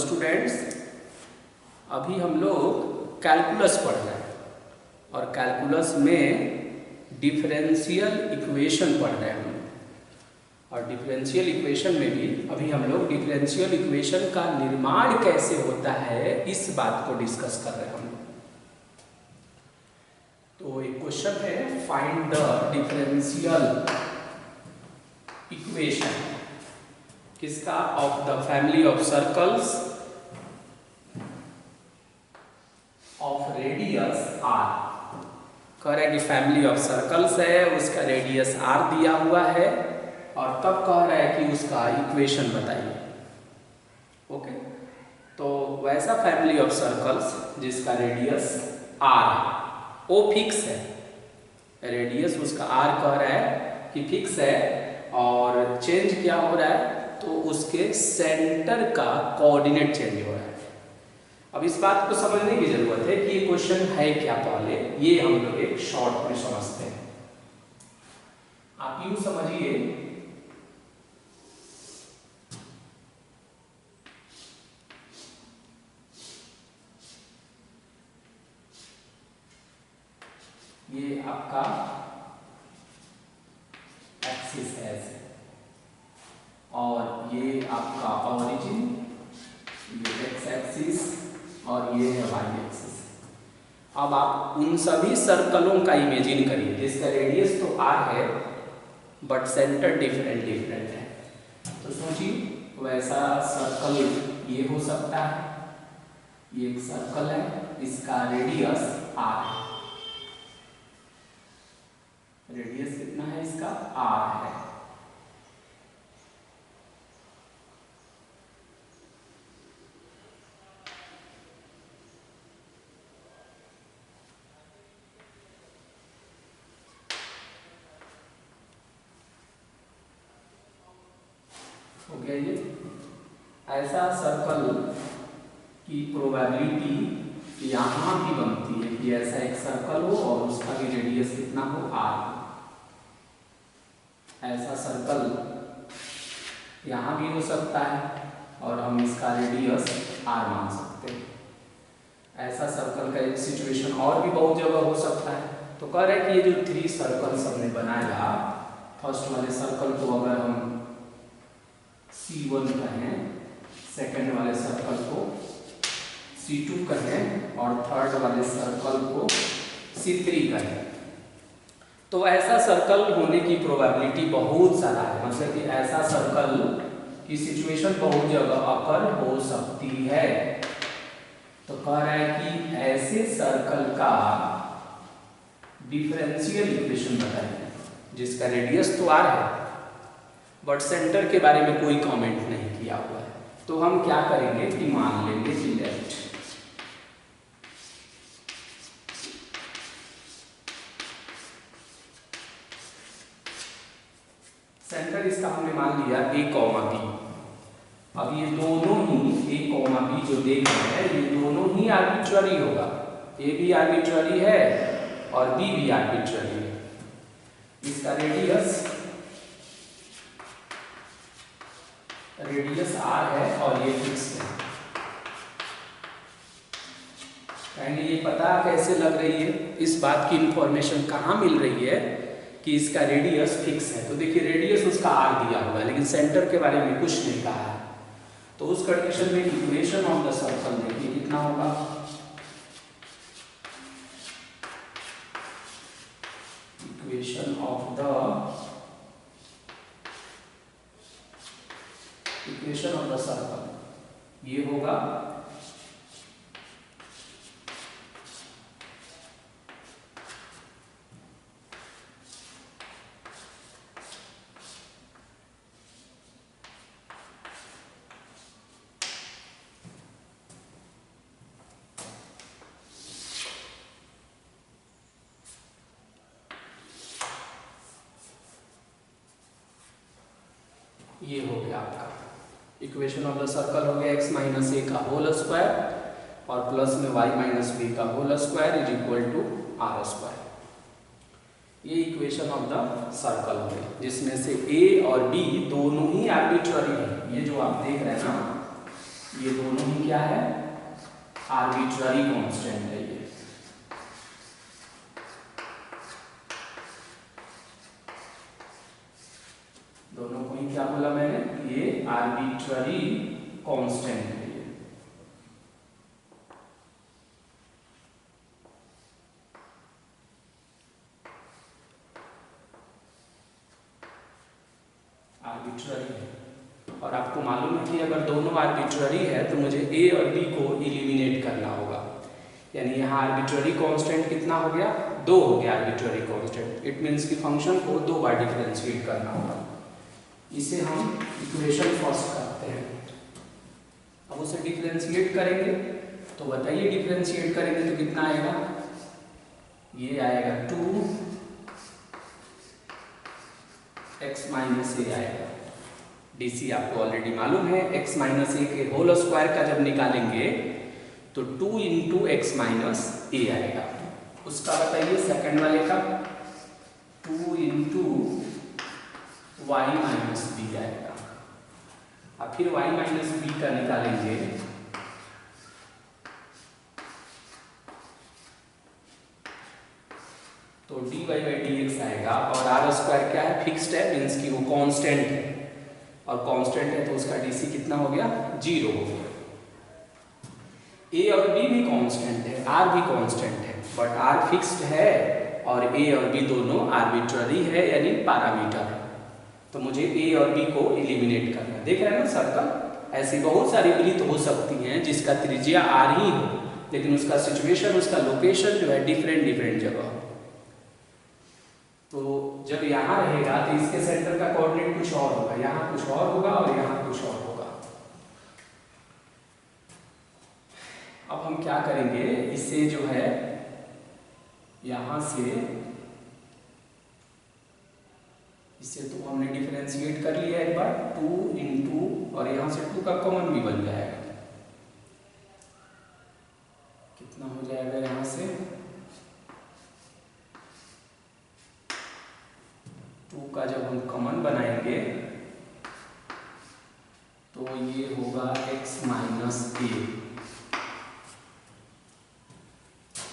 Students, अभी हम लोग कैलकुलस पढ़ रहे हैं और कैलकुलस में डिफरेंशियल इक्वेशन पढ़ रहे हैं हम लोग। और डिफरेंशियल इक्वेशन में भी अभी हम लोग डिफरेंशियल इक्वेशन का निर्माण कैसे होता है इस बात को डिस्कस कर रहे हैं हम लोग। तो एक क्वेश्चन है, फाइंड द डिफरेंशियल इक्वेशन किसका, of the family of circles of radius R. कह रहे हैं कि फैमिली ऑफ सर्कल्स है, उसका रेडियस आर दिया हुआ है और तब कह रहा है कि उसका इक्वेशन बताइए। ओके, तो वैसा फैमिली ऑफ सर्कल्स जिसका रेडियस आर है, वो फिक्स है, रेडियस उसका आर कह रहा है कि फिक्स है और चेंज क्या हो रहा है, तो उसके सेंटर का कोऑर्डिनेट चेंज हो रहा है। अब इस बात को समझने की जरूरत है कि ये क्वेश्चन है क्या, पहले ये हम लोग एक शॉर्ट में समझते हैं। आप यूं समझिए, ये आपका एक्सिस है और ये आपका ओरिजिन, ये एक्स एक्सिस और ये है वाई एक्सिस। अब आप उन सभी सर्कलों का इमेजिन करिए जिसका रेडियस तो आर है बट सेंटर डिफरेंट है। तो सोचिए वैसा सर्कल ये हो सकता है, ये एक सर्कल है, इसका रेडियस आर है। रेडियस कितना है इसका, आर है। हो गया ये। ऐसा सर्कल की प्रोबेबिलिटी यहाँ भी बनती है कि ऐसा एक सर्कल हो और उसका भी रेडियस कितना हो, आर। ऐसा सर्कल यहाँ भी हो सकता है और हम इसका रेडियस आर मान सकते हैं। ऐसा सर्कल का एक सिचुएशन और भी बहुत जगह हो सकता है। तो कह रहे हैं कि ये जो 3 सर्कल्स हमने बनाया, फर्स्ट वाले सर्कल को अगर हम C1 कहें, सेकेंड वाले सर्कल को C2 कहें और थर्ड वाले सर्कल को C3 कहें, तो ऐसा सर्कल होने की प्रोबेबिलिटी बहुत ज़्यादा है। मतलब कि ऐसा सर्कल की सिचुएशन बहुत जगह अकर हो सकती है। तो कह रहा है कि ऐसे सर्कल का डिफरेंशियल इक्वेशन बताइए जिसका रेडियस तो आर है बट सेंटर के बारे में कोई कमेंट नहीं किया हुआ है। तो हम क्या करेंगे कि मान लेंगे कि लेफ्ट, सेंटर इसका हमने मान लिया a, b। अब ये दोनों ही a, b जो देख रहे हैं, ये दोनों ही आर्बिट्ररी होगा। a भी आर्बिट्ररी है और b भी आर्बिट्ररी है। इसका रेडियस r है और ये फिक्स है। कहेंगे ये पता कैसे लग रही है, इस बात की इंफॉर्मेशन कहाँ मिल रही है कि इसका रेडियस फिक्स है। तो देखिए रेडियस उसका आर दिया हुआ है लेकिन सेंटर के बारे में कुछ नहीं कहा है। तो उस कंडीशन में इक्वेशन ऑफ द सर्कल देखिए कितना होगा, इक्वेशन ऑफ द सर्कल ये होगा ये हो गया आपका इक्वेशन ऑफ द सर्कल हो गया x माइनस ए का होल स्क्वायर और प्लस में y माइनस बी का whole square is equal to R square. ये इक्वेशन ऑफ द सर्कल हो गई जिसमें से a और b दोनों ही आर्बिट्ररी है। ये जो आप देख रहे हैं ना, ये दोनों ही क्या है, आर्बिट्ररी कांस्टेंट है ये। दोनों को ही क्या बोला मैंने, ये आर्बिट्ररी कांस्टेंट है ये। आर्बिट्ररी है, और आपको मालूम है कि अगर दोनों आर्बिट्ररी है तो मुझे ए और बी को इलिमिनेट करना होगा। यानी यहाँ आर्बिट्ररी कांस्टेंट कितना हो गया, 2 हो गया आर्बिट्ररी कांस्टेंट। इट मीन्स कि फंक्शन को 2 बार डिफरेंशिएट करना होगा। इसे हम इक्वेशन फर्स्ट करते हैं। अब उसे डिफरेंशिएट करेंगे तो बताइए, डिफरेंशिएट करेंगे तो कितना आएगा, ये आएगा 2x माइनस ए आएगा। डीसी आपको ऑलरेडी मालूम है, x माइनस ए के होल स्क्वायर का जब निकालेंगे तो 2 इंटू एक्स माइनस ए आएगा। उसका बताइए सेकंड वाले का 2 इंटू वाई माइनस बी आएगा। अब फिर y माइनस बी का निकालेंगे तो dy बाई dx आएगा। और आर स्क्वायर क्या है, फिक्स्ड है, मीन्स कि वो कांस्टेंट है, और कांस्टेंट है तो उसका डीसी कितना हो गया, 0 हो गया। ए और बी भी कांस्टेंट है, आर भी कांस्टेंट है, बट आर फिक्स्ड है और ए और बी दोनों आर्बिट्ररी है, यानी पैरामीटर है। तो मुझे ए और बी को एलिमिनेट करना है। देख रहे हैं ना सर्कल, ऐसी बहुत सारी वृत्त हो सकती हैं जिसका त्रिज्या आर ही हो, लेकिन उसका सिचुएशन, उसका लोकेशन जो है डिफरेंट जगह हो। तो जब यहाँ रहेगा तो इसके सेंटर का कोऑर्डिनेट कुछ और होगा, यहाँ कुछ और होगा और यहाँ कुछ और होगा। अब हम क्या करेंगे, इसे जो है यहाँ से, इसे तो हमने डिफरेंशिएट कर लिया एक बार, 2 इंटू, और यहाँ से 2 का कॉमन भी बन जाएगा। कितना हो जाएगा यहाँ से, 2 का जब हम कॉमन बनाएंगे तो ये होगा x माइनस ए,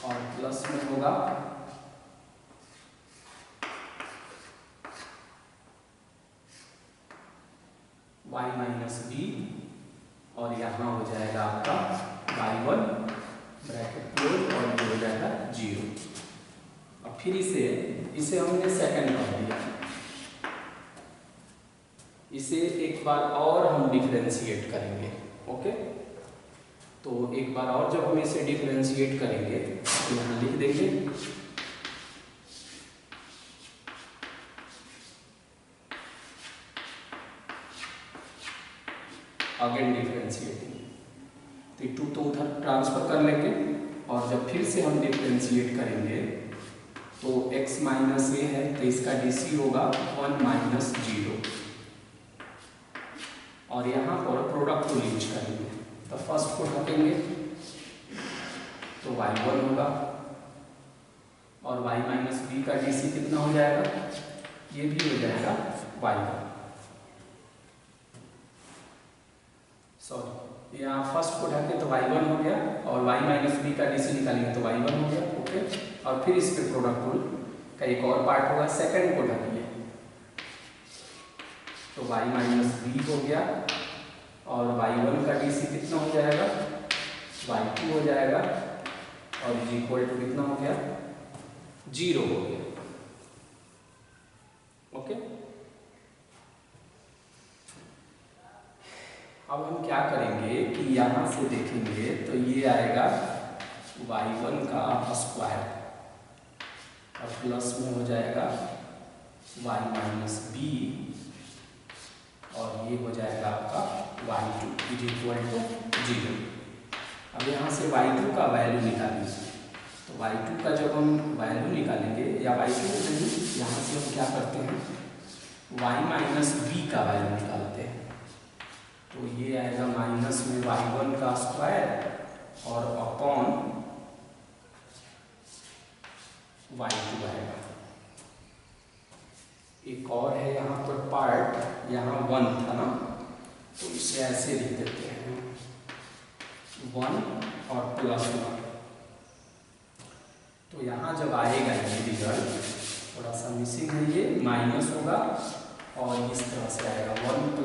और प्लस में होगा y माइनस बी, और यहाँ हो जाएगा आपका y1 ब्रैकेट क्लोज, और ये हो जाएगा 0। अब फिर इसे हमने सेकंड कर दिया, इसे एक बार और हम डिफरेंशिएट करेंगे। ओके, तो एक बार और जब हम इसे डिफरेंशिएट करेंगे तो यहाँ लिख देंगे अगेन डिफरेंशिएटिंग, तो 2 तो उधर ट्रांसफर कर लेंगे, और जब फिर से हम डिफरेंशिएट करेंगे तो x माइनस ए है तो इसका डीसी होगा 1 माइनस 0, और यहाँ पर प्रोडक्ट को यूज करेंगे। तो फर्स्ट को हटेंगे तो y1 होगा, और y माइनस बी का डीसी कितना हो जाएगा, ये भी हो जाएगा y1। सॉरी, यहाँ फर्स्ट को ढके तो y1 हो गया, और y माइनस बी का डीसी निकालेंगे तो y1 हो गया। ओके, और फिर इस पे प्रोडक्ट रूल का एक और पार्ट होगा, सेकंड को ढकिए तो y माइनस बी हो गया, और y1 का डीसी कितना हो जाएगा, y2 हो जाएगा, और इज इक्वल टू कितना हो गया, 0 हो गया। ओके, अब हम क्या करेंगे कि यहाँ से देखेंगे तो ये आएगा y1 का स्क्वायर, और प्लस में हो जाएगा y माइनस बी, और ये हो जाएगा आपका y2 इज इक्वल टू 0। अब यहाँ से y2 का वैल्यू निकालेंगे, तो y2 का जब हम वैल्यू निकालेंगे, या y2 नहीं, यहाँ से हम क्या करते हैं, y माइनस बी का वैल्यू निकालते हैं। तो ये आएगा माइनस में y1 का स्क्वायर और अपॉन y2 आएगा। एक और है यहाँ पर पार्ट, यहाँ 1 था ना, तो इसे ऐसे लिख देते हैं 1 और +1। तो यहाँ जब आएगा ये रिजल्ट, थोड़ा सा मिसिंग है, ये माइनस होगा और इस तरह से आएगा 1 +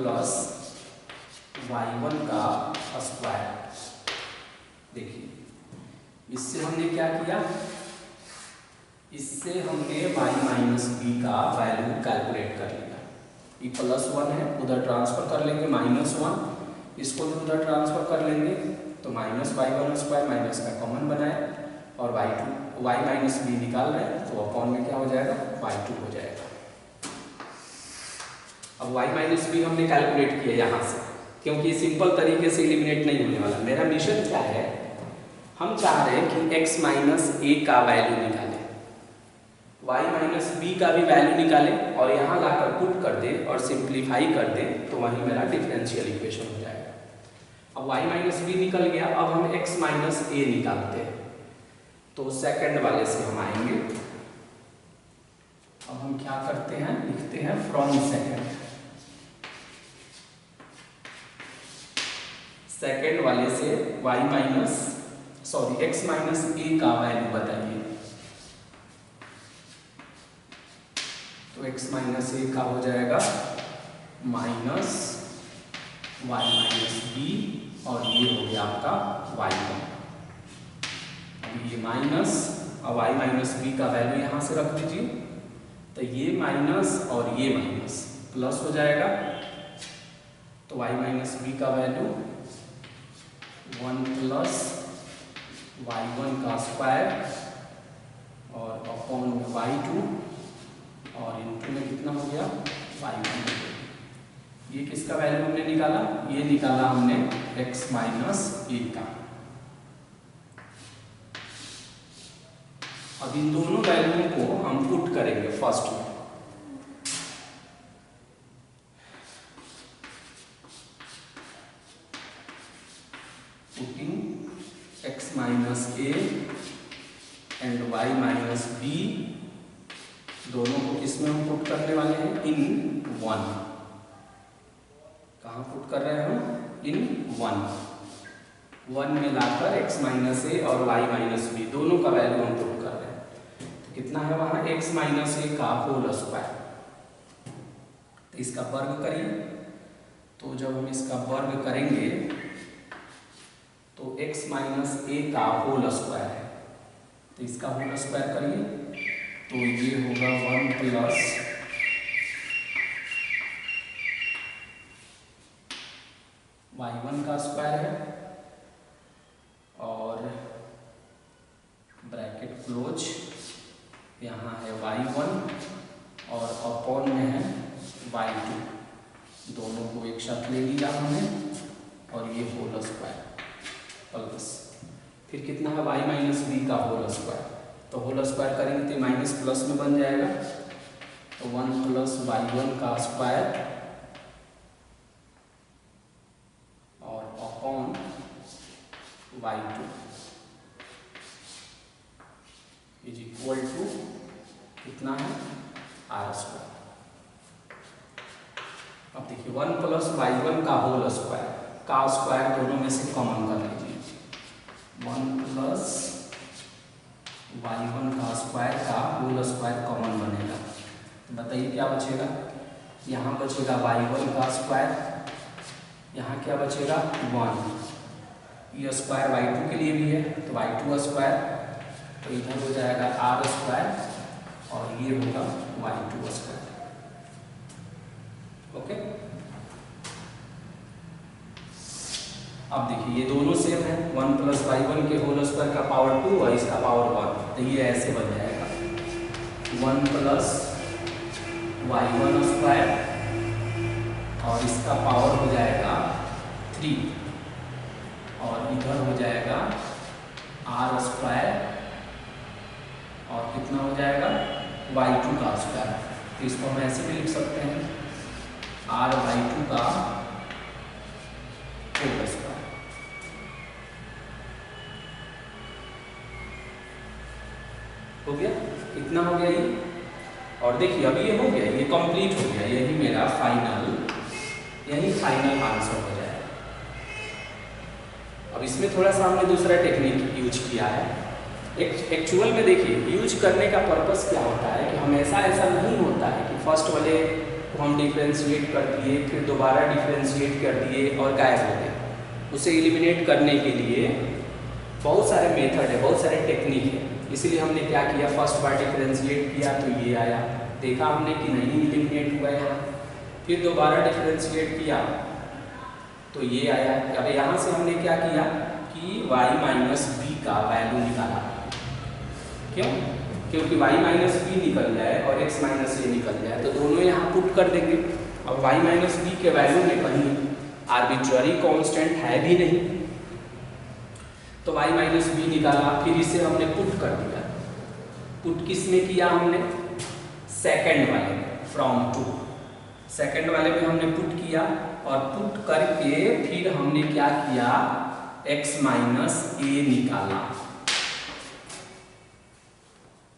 y1 का स्क्वायर। देखिए इससे हमने क्या किया, इससे हमने y - b का वैल्यू कैलकुलेट कर लिया। ये +1 है, उधर ट्रांसफर कर लेंगे -1, इसको भी उधर ट्रांसफर कर लेंगे तो -y1² माइनस का कॉमन बनाए और y - b निकाल रहे हैं तो अपॉन में क्या हो जाएगा, y2 हो जाएगा। अब y - b हमने कैलकुलेट किया यहाँ से, क्योंकि सिंपल तरीके से एलिमिनेट नहीं होने वाला। मेरा मिशन क्या है, हम चाह रहे हैं कि x - a का वैल्यू निकालें, y - b का भी वैल्यू निकालें और यहाँ लाकर पुट कर दे और सिंप्लीफाई कर दे तो वही मेरा डिफरेंशियल इक्वेशन हो जाएगा। अब y - b निकल गया, अब हम x - a निकालते हैं तो सेकंड वाले से हम आएंगे। अब हम क्या करते हैं, लिखते हैं फ्रॉम सेकंड वाले से x - a का वैल्यू बताइए। तो x - a का हो जाएगा -y - b और ये हो गया आपका y1। अब ये माइनस और y - b का वैल्यू यहाँ से रख दीजिए, तो ये माइनस और ये माइनस प्लस हो जाएगा। तो y - b का वैल्यू 1 + y1 का स्क्वायर और अपॉन में y2 और इनटू में कितना हो गया, y1। ये किसका वैल्यू हमने निकाला, ये निकाला हमने x - a का। अब इन दोनों वैल्यू को हम पुट करेंगे फर्स्ट में। Putting x - a and y - b, दोनों को किसमें हम पुट करने वाले हैं, इन 1। कहाँ पुट कर रहे हैं हम, इन 1 में लाकर x - a और y - b दोनों का वैल्यू हम पुट कर रहे हैं। तो कितना है वहाँ, x - a का होल स्क्वायर। तो इसका वर्ग करिए, तो जब हम इसका वर्ग करेंगे तो x - a का होल स्क्वायर है, तो इसका होल स्क्वायर करिए तो ये होगा 1 + y1 का स्क्वायर है और ब्रैकेट क्लोज, यहाँ है y1 और अपॉन में है y2, दोनों को एक साथ ले लिया हमने और ये होल स्क्वायर प्लस, फिर कितना है y - b का होल स्क्वायर। तो होल स्क्वायर करेंगे तो माइनस प्लस में बन जाएगा, तो 1 + y1 का स्क्वायर और upon y2 is equal to कितना है, r²। अब देखिए 1 + y1 का होल स्क्वायर का स्क्वायर दोनों में से कॉमन कर लीजिए। 1 + y1 का स्क्वायर का होल स्क्वायर कॉमन बनेगा, बताइए क्या बचेगा, यहाँ बचेगा y1 का स्क्वायर, यहाँ क्या बचेगा 1, ये स्क्वायर y2 के लिए भी है तो y2 स्क्वायर, तो इधर हो जाएगा r² और ये होगा y2 स्क्वायर। ओके, अब देखिए ये दोनों सेम है, 1 + y1 के होल स्क्वायर का पावर 2 और इसका पावर 1, तो ये ऐसे बन जाएगा 1 + y1 स्क्वायर और इसका पावर हो जाएगा 3 और इधर हो जाएगा r² और कितना हो जाएगा y2 का स्क्वायर। तो इसको हम ऐसे भी लिख सकते हैं r/2 का होल स्क्वायर। हो गया, इतना हो गया ये, और देखिए अब ये हो गया, ये कंप्लीट हो गया, यही मेरा फाइनल आंसर हो जाएगा। अब इसमें थोड़ा सा हमने दूसरा टेक्निक यूज किया है। एक्चुअल में देखिए यूज करने का पर्पस क्या होता है कि हमेशा ऐसा नहीं होता है कि फर्स्ट वाले को हम डिफ्रेंशिएट कर दिए फिर दोबारा डिफ्रेंशिएट कर दिए और गायब हो गए। उसे एलिमिनेट करने के लिए बहुत सारे मेथड है, बहुत सारे टेक्निक है। इसलिए हमने क्या किया, फर्स्ट बार डिफ्रेंशिएट किया तो ये आया, देखा हमने कि नहीं एलिमिनेट हुआ है। फिर दोबारा डिफ्रेंशिएट किया तो ये आया। अब यहाँ से हमने क्या किया कि y माइनस बी का वैल्यू निकाला। क्यों? क्योंकि y माइनस बी निकल जाए और x माइनस ए निकल जाए तो दोनों यहाँ पुट कर देंगे। अब y माइनस बी के वैल्यू में कहीं आर्बिट्ररी कांस्टेंट है भी नहीं, तो y माइनस बी निकाला, फिर इसे हमने पुट कर दिया। पुट किस में किया हमने? सेकंड वाले में, फ्रॉम टू। सेकंड वाले में हमने पुट किया और पुट करके फिर हमने क्या किया, x माइनस ए निकाला।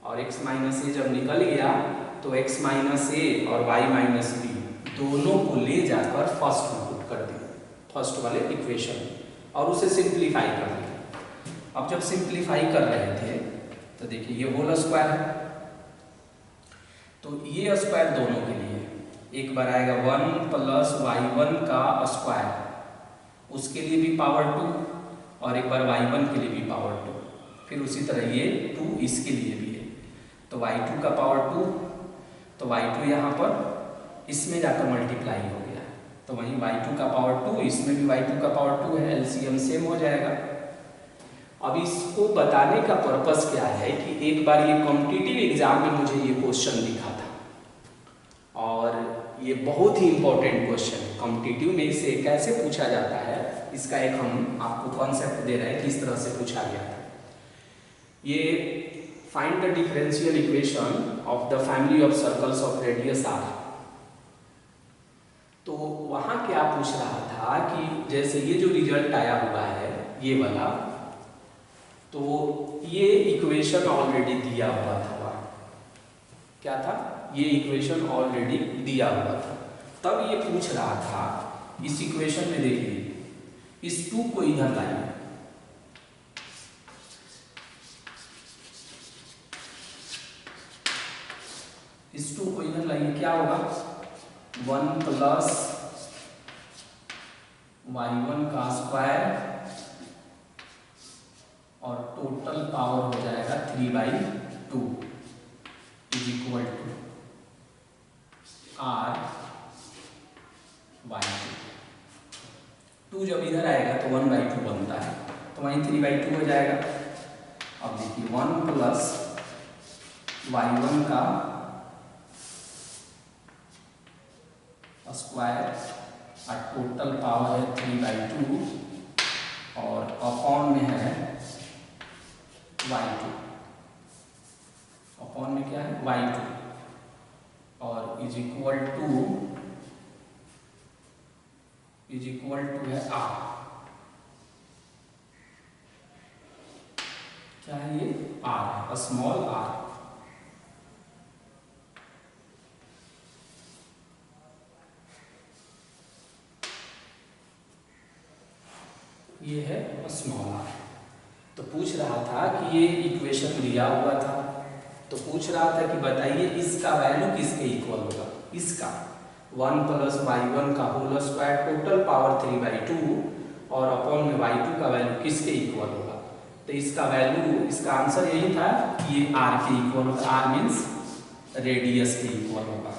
और x माइनस ए जब निकल गया तो x माइनस ए और y माइनस बी दोनों को ले जाकर फर्स्ट में पुट कर दिया, फर्स्ट वाले इक्वेशन, और उसे सिंप्लीफाई कर दिया। अब जब सिंप्लीफाई कर रहे थे तो देखिए ये होल स्क्वायर है, तो ये स्क्वायर दोनों के लिए एक बार आएगा 1 प्लस y1 का स्क्वायर, उसके लिए भी पावर 2 और एक बार y1 के लिए भी पावर 2, फिर उसी तरह ये 2 इसके लिए भी है, तो y2 का पावर 2, तो y2 यहाँ पर इसमें जाकर मल्टीप्लाई हो गया, तो वहीं y2 का पावर 2, इसमें भी y2 का पावर 2 है, एलसीएम सेम हो जाएगा। अब इसको बताने का पर्पस क्या है कि एक बार ये कॉम्पिटिटिव एग्जाम में मुझे ये क्वेश्चन दिखा था और ये बहुत ही इंपॉर्टेंट क्वेश्चन है। कॉम्पिटिटिव में इसे कैसे पूछा जाता है इसका एक हम आपको कॉन्सेप्ट दे रहे हैं, किस तरह से पूछा गया था। ये find the differential equation of the family of circles of radius r। तो वहां क्या पूछ रहा था कि जैसे ये जो रिजल्ट आया हुआ है ये वाला, तो ये इक्वेशन ऑलरेडी दिया हुआ था वहां, क्या था, ये इक्वेशन ऑलरेडी दिया हुआ था। तब ये पूछ रहा था इस इक्वेशन में देखिए इस 2 को इधर लाइए, इस 2 को इधर लाइए, क्या होगा 1 प्लस y1 का स्क्वायर और टोटल पावर हो जाएगा 3/2 is equal to r y2। 2 जब इधर आएगा तो 1/2 बनता है, तो वहीं 3/2 हो जाएगा। अब देखिए 1 प्लस y1 का स्क्वायर और टोटल पावर है 3/2 और अपॉन में है y2, अपॉन में क्या है y2 और इज इक्वल टू है r, क्या है ये r, स्मॉल r। ये है स्मॉल r। तो पूछ रहा था कि ये इक्वेशन दिया हुआ था, तो पूछ रहा था कि बताइए इसका वैल्यू किसके इक्वल होगा, इसका 1 प्लस y1 का होल स्क्वायर टोटल पावर 3/2 और अपॉन में y2 का वैल्यू किसके इक्वल होगा। तो इसका वैल्यू, इसका आंसर यही था कि ये r के इक्वल होगा, r मीन्स रेडियस के इक्वल होगा।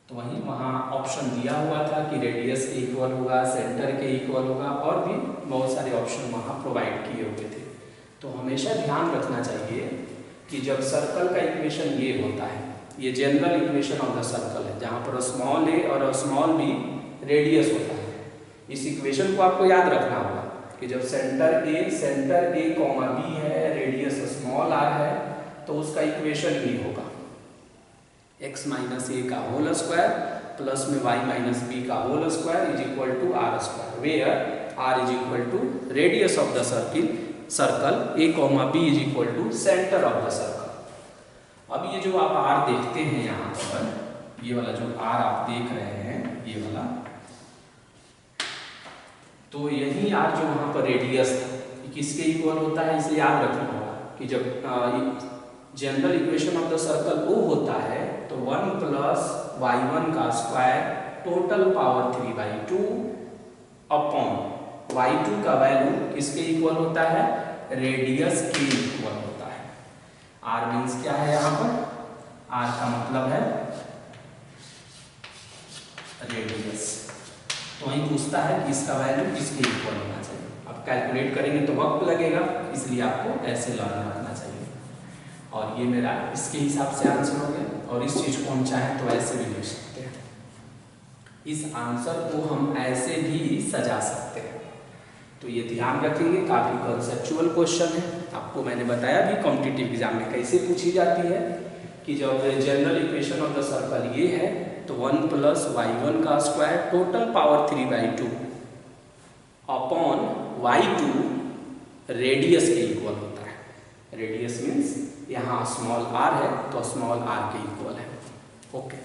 तो वहीं वहाँ ऑप्शन दिया हुआ था कि रेडियस के इक्वल होगा, सेंटर के इक्वल होगा, और भी बहुत सारे ऑप्शन वहाँ प्रोवाइड किए हुए थे। तो हमेशा ध्यान रखना चाहिए कि जब सर्कल का इक्वेशन ये होता है, ये general equation of the circle है जहाँ पर स्मॉल ए और स्मॉल बी रेडियस होता है। इस इक्वेशन को आपको याद रखना होगा कि जब सेंटर ए कॉमा बी है, रेडियस स्मॉल r है, तो उसका इक्वेशन ये होगा x माइनस ए का होल स्क्वायर प्लस में y माइनस बी का whole square is equal to r square, where r is equal to radius of the circle a comma b is equal to centre of the circle. अब ये जो आप r देखते हैं यहाँ पर, ये वाला जो r आप देख रहे हैं, ये वाला तो यही आर जो वहाँ पर रेडियस था किसके इक्वल होता है, इसे याद रखना होगा कि जब general equation of the circle O होता है तो 1 प्लस y1 का square total power 3/2 upon y2 का वैल्यू किसके इक्वल होता है, रेडियस के इक्वल होता है। r मीन्स क्या है यहाँ पर, r का मतलब है रेडियस। तो वही पूछता है कि इसका वैल्यू किसके इक्वल होना चाहिए। अब कैलकुलेट करेंगे तो वक्त लगेगा, इसलिए आपको ऐसे लर्न रखना चाहिए। और ये मेरा इसके हिसाब से आंसर हो गया, और इस चीज को हम चाहें तो ऐसे भी लिख सकते हैं। इस आंसर को हम ऐसे भी सजा सकते हैं। तो ये ध्यान रखेंगे, काफी कंसेप्चुअल क्वेश्चन है। आपको मैंने बताया भी कॉम्पिटिटिव एग्जाम में कैसे पूछी जाती है कि जब general equation of the circle ये है तो 1 प्लस y1 का square total power 3/2 upon y2 radius के इक्वल होता है। रेडियस मीन्स यहाँ स्मॉल r है तो स्मॉल r के इक्वल है। ओके।